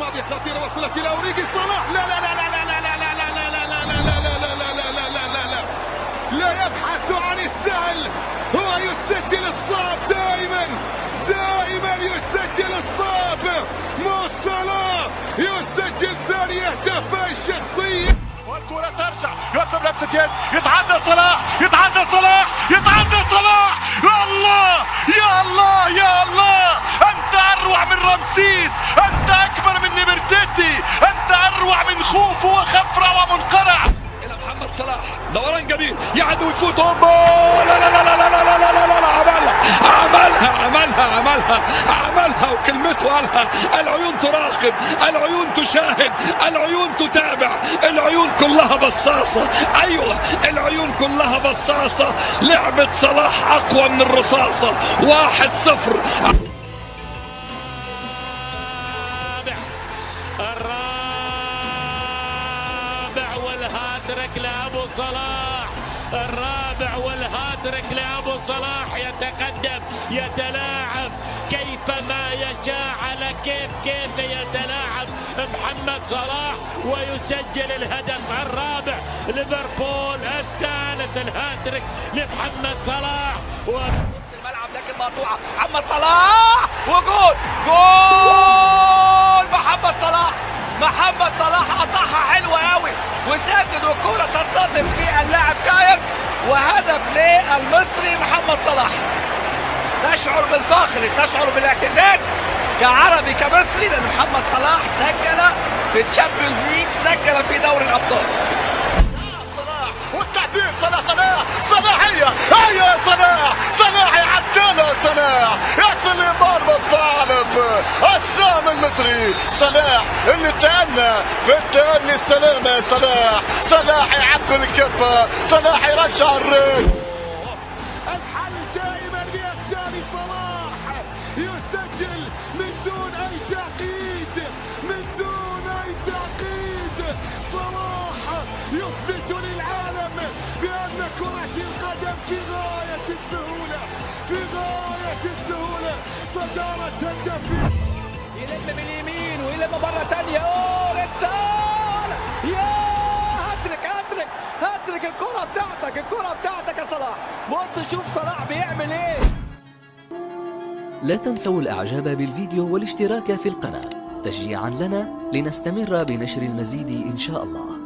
الماضية خطيرة وصلت إلى أوريجي صلاح. لا لا لا لا لا لا لا لا لا لا لا لا لا يبحث عن السهل، هو يسجل الصعب دائما دائما، يسجل الصعب. مو صلاح يسجل ثاني أهدافه الشخصية. والكرة ترجع، يطلب لمسة يد، يتعدى صلاح، يتعدى صلاح، يتعدى صلاح. يا الله يا الله يا الله، أنت أروع من رمسيس، أنت أكبر من نبرتيتي، أنت أروع من خوف وخفرع ومنقرع. إلى محمد صلاح، دوران جميل، يعدي ويفوت. لا لا لا لا لا لا لا لا لا، عملها وكلمته قالها. العيون تراقب، العيون تشاهد، العيون تتابع، العيون كلها بصاصة. أيوة العيون كلها بصاصة. لعبة صلاح أقوى من الرصاصة. 1-0. الرابع والهاتريك لأبو صلاح، الرابع والهاتريك لأبو صلاح. يتقدم، يتلاعب كيفما يشاء، على كيف يتلاعب محمد صلاح ويسجل الهدف الرابع. ليفربول الثالث، الهاتريك لمحمد صلاح. وسط الملعب لكن مقطوعة، محمد صلاح وجول، جول محمد صلاح. محمد صلاح قطعها حلوة قوي وسدد، والكرة ترتطم في اللاعب كاير، وهدف للمصري محمد صلاح. تشعر بالفخر، تشعر بالاعتزاز كعربي كمصري، لأن محمد صلاح سجل في الشامبيونز ليج، سجل في دوري الأبطال. صلاح والتحديد، صلاحية، هيا صلاح يعدلها، صلاح يا سليمان بالثالث. السهم المصري صلاح اللي تأنى في التأني السلامة. صلاح يعدل الكفة، صلاح يرجع الرجل. الحل دائما بأقدام صلاح، يسجل من دون أي تعقيد، من دون أي تعقيد. صلاح يثبت للعالم بأن كرة القدم في غاية السهولة، في غاية السهولة. صدارة الدفع، يلم باليمين ويلم مرة تانية. اوه رسالة، يا هاتريك الكرة بتاعتك يا صلاح. بص شوف صلاح بيعمل ايه. لا تنسوا الاعجاب بالفيديو والاشتراك في القناة تشجيعا لنا لنستمر بنشر المزيد ان شاء الله.